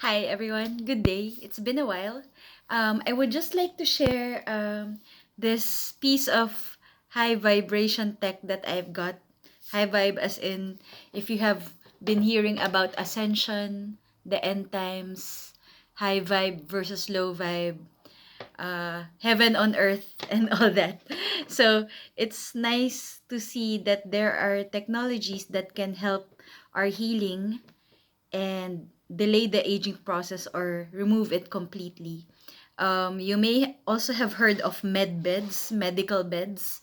Hi everyone, good day. It's been a while. I would just like to share this piece of high vibration tech that I've got. High vibe as in if you have been hearing about ascension, the end times, high vibe versus low vibe, heaven on earth and all that. So it's nice to see that there are technologies that can help our healing and delay the aging process or remove it completely. You may also have heard of med beds, medical beds,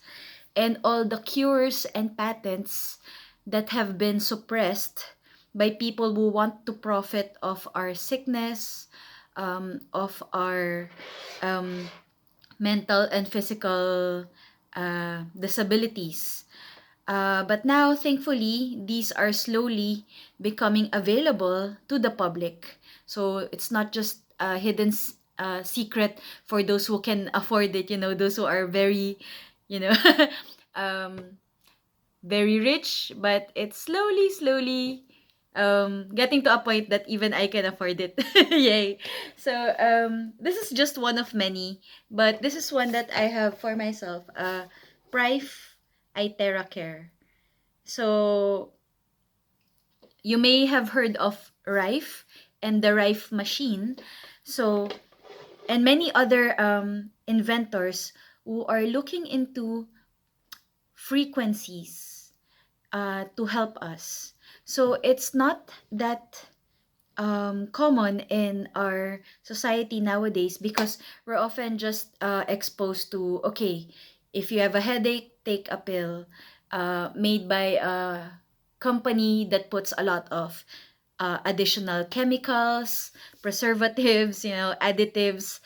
and all the cures and patents that have been suppressed by people who want to profit of our sickness, of our um, mental and physical disabilities. But now, thankfully, these are slowly becoming available to the public. So it's not just a hidden secret for those who can afford it, those who are very, you know, um, very rich, but it's slowly getting to a point that even I can afford it. Yay. So this is just one of many, but this is one that I have for myself. Prife Iteracare. So you may have heard of Rife and the Rife machine. So and many other inventors who are looking into frequencies to help us. So it's not that common in our society nowadays because we're often just exposed to, okay, if you have a headache, take a pill made by a company that puts a lot of additional chemicals, preservatives, additives,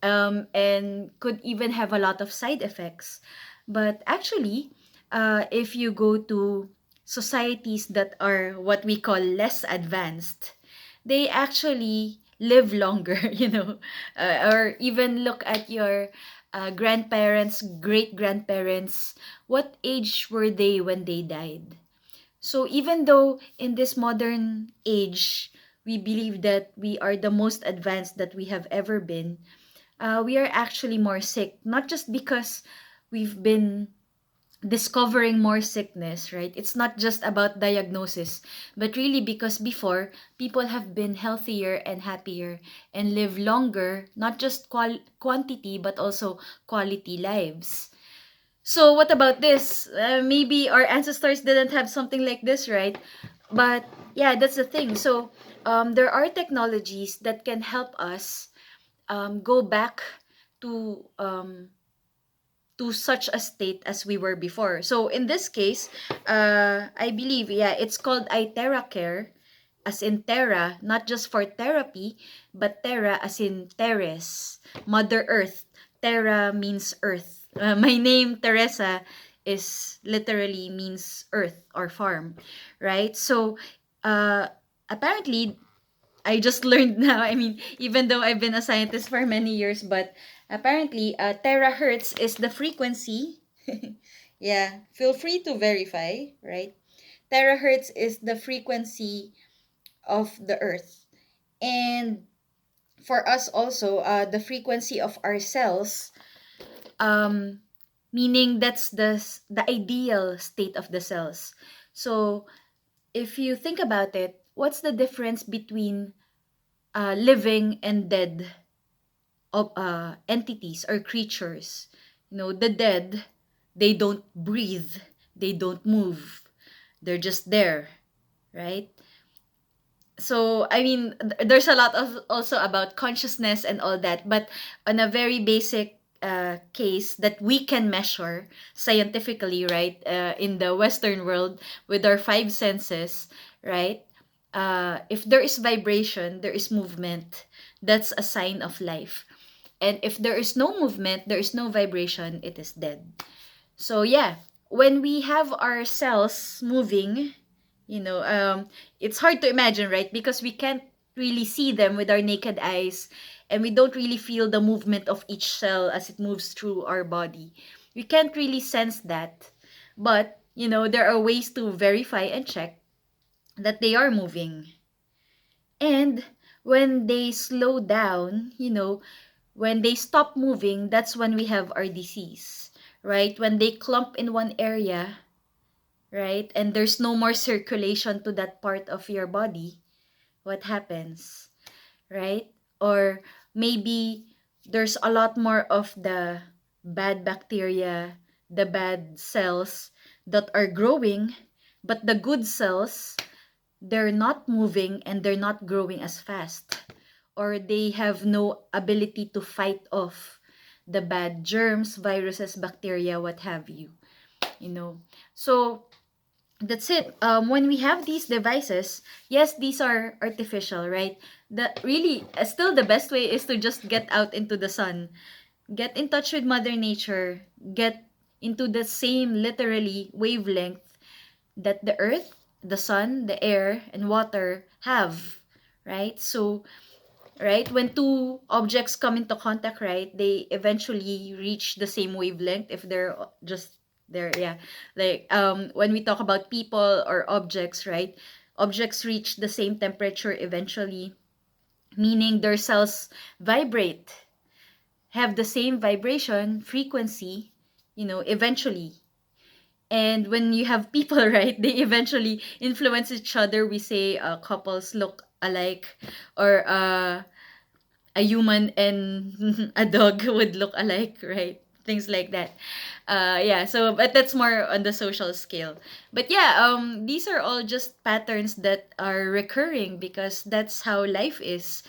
and could even have a lot of side effects. But actually, if you go to societies that are what we call less advanced, they actually live longer, or even look at your grandparents, great grandparents. What age were they when they died? So even though in this modern age, we believe that we are the most advanced that we have ever been, we are actually more sick, not just because we've been discovering more sickness, right? It's not just about diagnosis, but really because before, people have been healthier and happier and live longer, not just quantity, but also quality lives. So what about this? Maybe our ancestors didn't have something like this, right? But yeah, that's the thing. So there are technologies that can help us go back to such a state as we were before. So in this case, I believe, yeah, it's called iteracare, as in tera, not just for therapy, but tera as in teres, Mother Earth. Tera means earth. My name, Teresa, is literally means earth or farm, right? So apparently, I just learned now. I mean, even though I've been a scientist for many years, but apparently, terahertz is the frequency. Yeah, feel free to verify, right? Terahertz is the frequency of the Earth. And for us also, the frequency of our cells, um, meaning that's the ideal state of the cells. So if you think about it, what's the difference between living and dead of entities or creatures? The dead, they don't breathe, they don't move, they're just there, right? So I mean, there's a lot of also about consciousness and all that, but on a very basic case that we can measure scientifically, right, in the Western world with our five senses, right? If there is vibration, there is movement. That's a sign of life. And if there is no movement, there is no vibration, it is dead. So yeah, when we have our cells moving, it's hard to imagine, right? Because we can't really see them with our naked eyes, and we don't really feel the movement of each cell as it moves through our body. We can't really sense that. But, there are ways to verify and check that they are moving. And when they slow down, when they stop moving, that's when we have our disease, right? When they clump in one area, right? And there's no more circulation to that part of your body, what happens, right? Or maybe there's a lot more of the bad bacteria, the bad cells that are growing, but the good cells, they're not moving and they're not growing as fast, or they have no ability to fight off the bad germs, viruses, bacteria, what have you, So that's it. When we have these devices, yes, these are artificial, right? Still the best way is to just get out into the sun, get in touch with Mother Nature, get into the same literally wavelength that the earth, the sun, the air, and water have, right? So, right, when two objects come into contact, right, they eventually reach the same wavelength if they're just there, yeah. Like when we talk about people or objects, right? Objects reach the same temperature eventually, meaning their cells vibrate, have the same vibration frequency, eventually. And when you have people, right, they eventually influence each other. We say couples look alike, or a human and a dog would look alike, right? Things like that. Yeah, so but that's more on the social scale. But yeah, these are all just patterns that are recurring because that's how life is.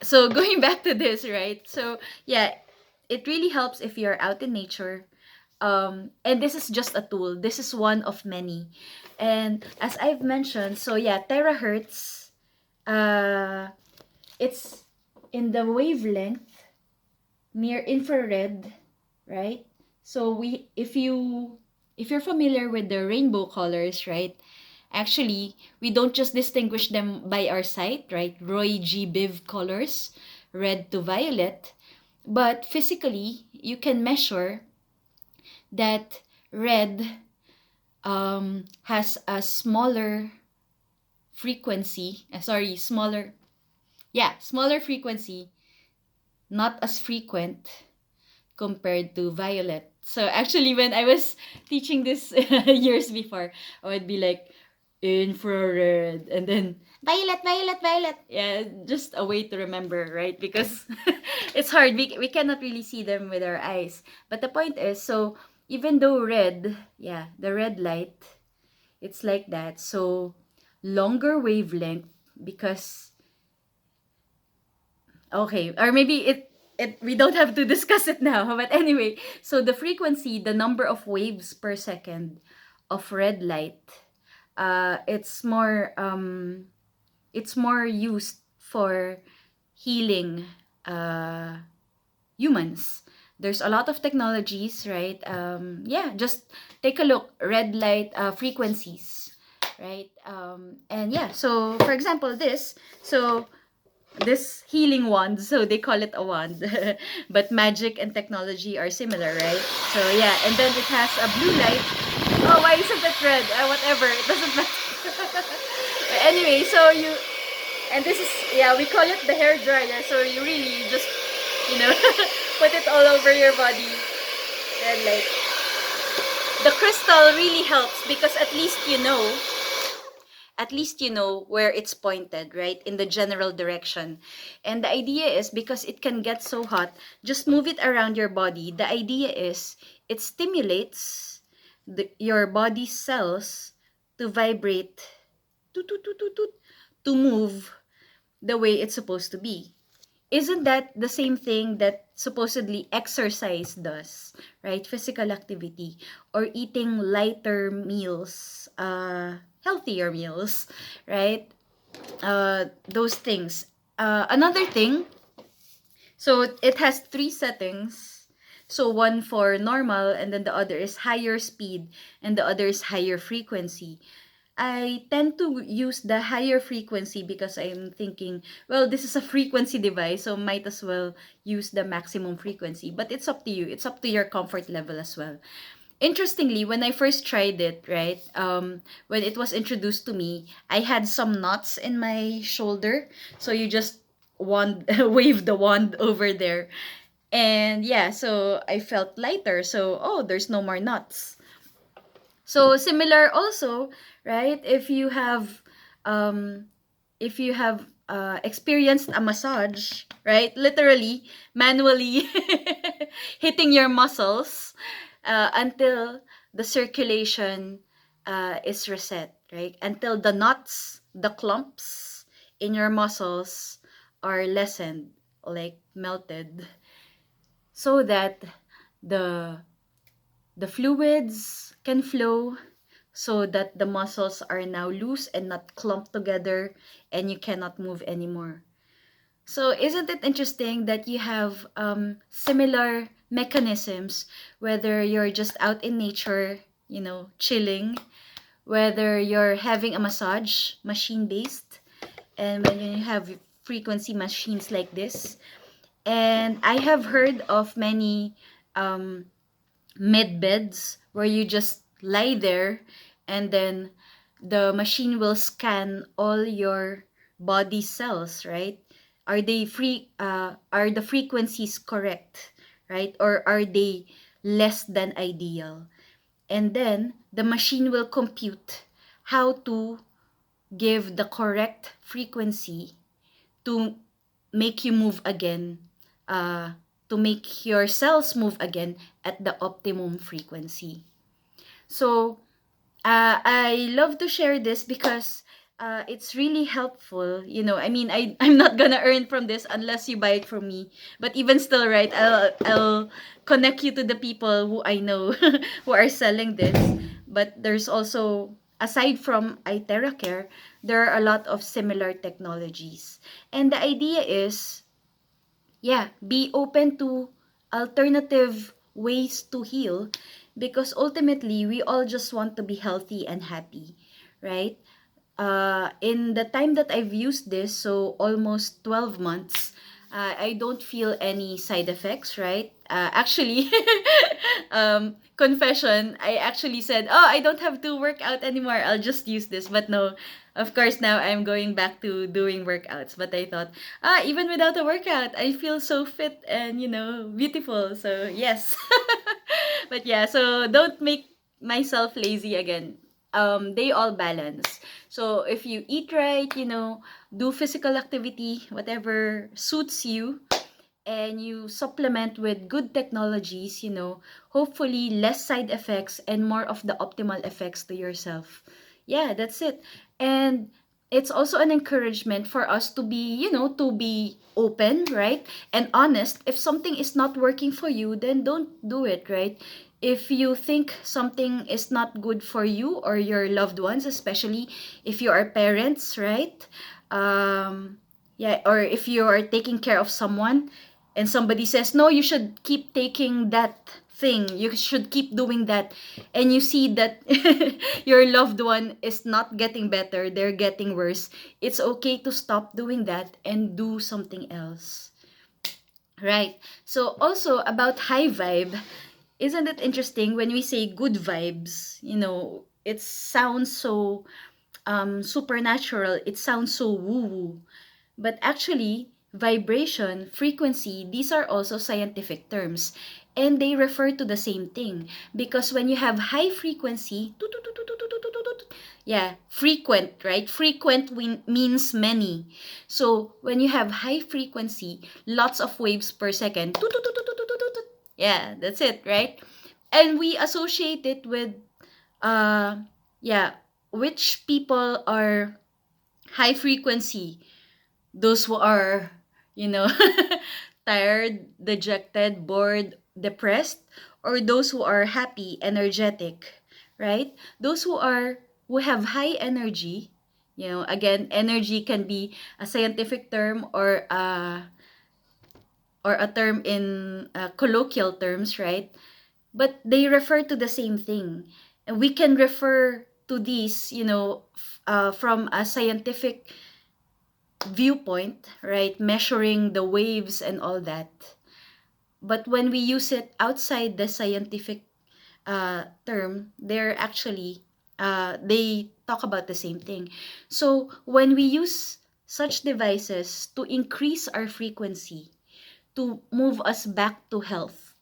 So going back to this, right? So yeah, it really helps if you're out in nature. And this is just a tool. This is one of many. And as I've mentioned, so yeah, terahertz, uh, it's in the wavelength near infrared, right? So if you're familiar with the rainbow colors, right? Actually, we don't just distinguish them by our sight, right? Roy G. Biv colors, red to violet, but physically, you can measure that red has a smaller frequency, smaller frequency, not as frequent compared to violet. So actually, when I was teaching this years before, I would be like infrared and then violet, violet, violet. Yeah, just a way to remember, right? Because it's hard. We cannot really see them with our eyes. But the point is, so even though red, yeah, the red light, it's like that. So longer wavelength because okay, or maybe it we don't have to discuss it now. But anyway, so the frequency, the number of waves per second of red light, it's more used for healing humans. There's a lot of technologies, right? Yeah, just take a look. Red light frequencies, right? And yeah, so for example, this healing wand, so they call it a wand, but magic and technology are similar, right? So yeah, and then it has a blue light. Oh, why isn't it red? Whatever, it doesn't matter. Anyway, so and this is, yeah, we call it the hair dryer. So you just, you know, put it all over your body. And like, the crystal really helps because at least you know where it's pointed, right? In the general direction. And the idea is because it can get so hot, just move it around your body. The idea is it stimulates your body's cells to vibrate, toot, toot, toot, toot, toot, to move the way it's supposed to be. Isn't that the same thing that supposedly exercise does, right? Physical activity or eating lighter meals, healthier meals, right? Those things. Another thing, so it has three settings. So one for normal, and then the other is higher speed, and the other is higher frequency. I tend to use the higher frequency because I'm thinking, well, this is a frequency device, so might as well use the maximum frequency. But it's up to you. It's up to your comfort level as well. interestingly, when I first tried it, right, when it was introduced to me, I had some knots in my shoulder. So you just wave the wand over there. And yeah, so I felt lighter. So, oh, there's no more knots. So similar also, right? Um, if you have experienced a massage, right? Literally, manually hitting your muscles until the circulation is reset, right? Until the knots, the clumps in your muscles are lessened, like melted, so that the the fluids can flow, so that the muscles are now loose and not clumped together and you cannot move anymore. So isn't it interesting that you have similar mechanisms, whether you're just out in nature, chilling, whether you're having a massage, machine based, and when you have frequency machines like this. And I have heard of many um, med beds where you just lie there, and then the machine will scan all your body cells, right? Are the frequencies correct, right? Or are they less than ideal? And then the machine will compute how to give the correct frequency to make you move again, uh, to make your cells move again at the optimum frequency. So I love to share this because it's really helpful. I mean, I'm not gonna earn from this unless you buy it from me. But even still, right, I'll connect you to the people who I know who are selling this. But there's also, aside from iteracare, there are a lot of similar technologies. And the idea is, yeah, be open to alternative ways to heal, because ultimately we all just want to be healthy and happy, right? In the time that I've used this, so almost 12 months, I don't feel any side effects, right? Actually, confession, I actually said, oh, I don't have to work out anymore. I'll just use this. But no, of course, now I'm going back to doing workouts. But I thought, even without a workout, I feel so fit and, beautiful. So, yes. But yeah, so don't make myself lazy again. They all balance. So if you eat right, do physical activity, whatever suits you, and you supplement with good technologies, hopefully less side effects and more of the optimal effects to yourself. Yeah, that's it. And it's also an encouragement for us to be, to be open, right? And honest. If something is not working for you, then don't do it, right? If you think something is not good for you or your loved ones, especially if you are parents, right? Yeah, or if you are taking care of someone, and somebody says, no, you should keep taking that thing, you should keep doing that, and you see that your loved one is not getting better, they're getting worse, it's okay to stop doing that and do something else, right? So also about high vibe, isn't it interesting when we say good vibes, it sounds so supernatural, it sounds so woo woo. But actually, vibration, frequency, these are also scientific terms. And they refer to the same thing. Because when you have high frequency, yeah, frequent, right? Frequent means many. So when you have high frequency, lots of waves per second. Yeah, that's it, right? And we associate it with, uh, yeah, which people are high frequency, those who are, you know, tired, dejected, bored, depressed, or those who are happy, energetic, right? Those who have high energy, again, energy can be a scientific term or a term in colloquial terms, right? But they refer to the same thing. And we can refer to these, from a scientific viewpoint, right? Measuring the waves and all that. But when we use it outside the scientific term, they're actually they talk about the same thing. So when we use such devices to increase our frequency, to move us back to health,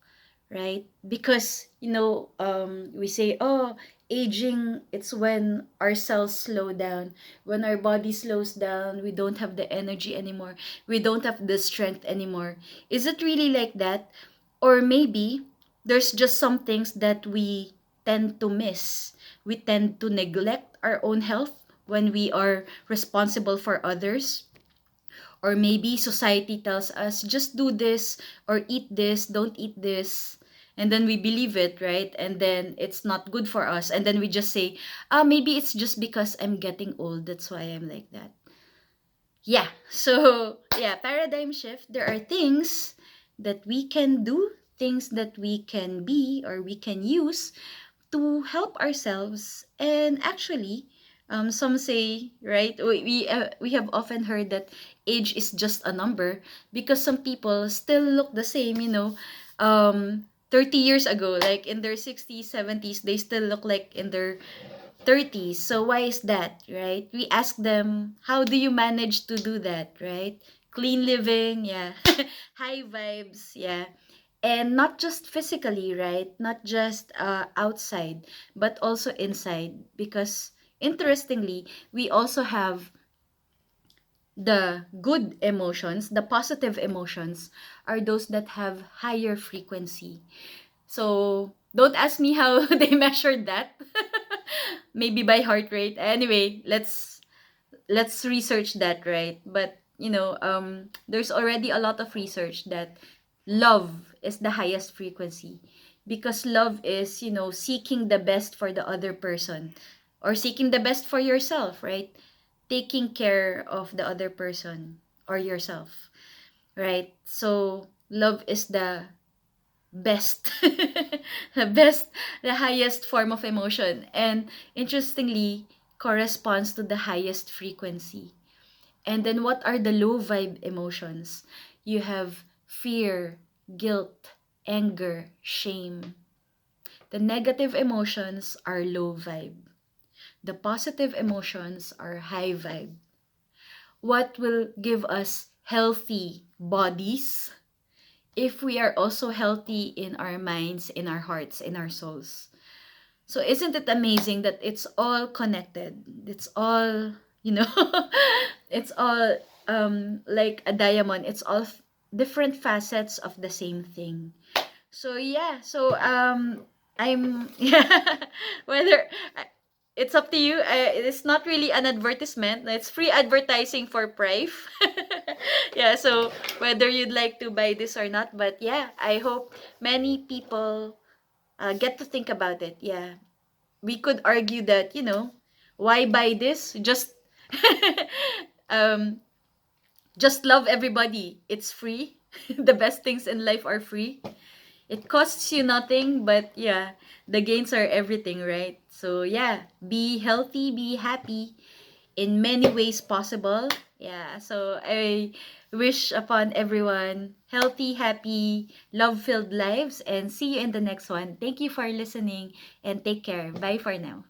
right? Because, we say, oh, aging, it's when our cells slow down. When our body slows down, we don't have the energy anymore. We don't have the strength anymore. Is it really like that? Or maybe there's just some things that we tend to miss. We tend to neglect our own health when we are responsible for others. Or maybe society tells us, just do this or eat this, don't eat this. And then we believe it, right? And then it's not good for us. And then we just say, maybe it's just because I'm getting old. That's why I'm like that. Yeah. So, yeah, paradigm shift. There are things that we can do, things that we can be or we can use to help ourselves. And actually, some say, right, we have often heard that age is just a number, because some people still look the same, 30 years ago, like in their 60s, 70s, they still look like in their 30s. So why is that, right? We ask them, how do you manage to do that, right? Clean living, yeah. High vibes, yeah. And not just physically, right? Not just outside, but also inside. Because interestingly, we also have the good emotions, the positive emotions, are those that have higher frequency. So don't ask me how they measured that. Maybe by heart rate. Anyway, let's research that, right? But there's already a lot of research that love is the highest frequency, because love is, seeking the best for the other person, or seeking the best for yourself, right? Taking care of the other person or yourself, right? So love is the best, the best, the highest form of emotion, and interestingly corresponds to the highest frequency. And then what are the low vibe emotions? You have fear, guilt, anger, shame. The negative emotions are low vibe. The positive emotions are high vibe. What will give us healthy bodies if we are also healthy in our minds, in our hearts, in our souls? So isn't it amazing that it's all connected? It's all, it's all like a diamond. It's all different facets of the same thing. So yeah, so I'm yeah, whether it's up to you. It's not really an advertisement. It's free advertising for Prife. Yeah, so whether you'd like to buy this or not, but yeah, I hope many people get to think about it. Yeah, we could argue that, why buy this? Um, just love everybody. It's free. The best things in life are free. It costs you nothing, but yeah, the gains are everything, right? So yeah, be healthy, be happy in many ways possible. Yeah, so I wish upon everyone healthy, happy, love-filled lives, and see you in the next one. Thank you for listening, and take care. Bye for now.